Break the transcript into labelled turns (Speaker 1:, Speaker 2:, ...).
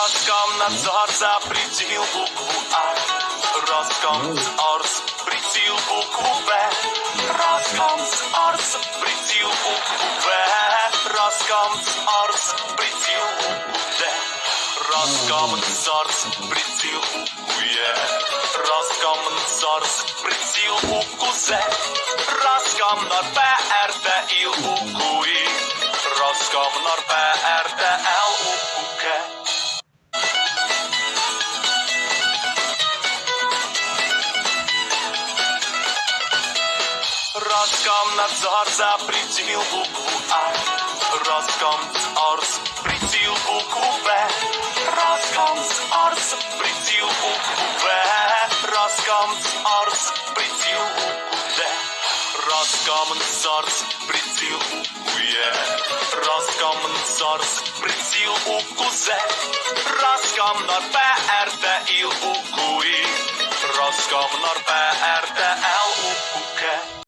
Speaker 1: Роскомнадзор запретил букву А. Роскомнадзор запретил букву Б. Роскомнадзор запретил букву В. Роскомнадзор запретил букву Д. Роскомнадзор запретил букву Е. Роскомнадзор запретил букву З. Роскомнадзор ПРТИ букву И. Роскомнадзор ПРТЛ букву К. Роскомнадзор запретил букву А. Роскомнадзор запретил букву Б. Роскомнадзор запретил букву В. Роскомнадзор запретил букву Д. Роскомнадзор запретил букву Е. Роскомнадзор запретил букву З. Роскомнадзор ПРТИ букву И. Роскомнадзор ПРТИ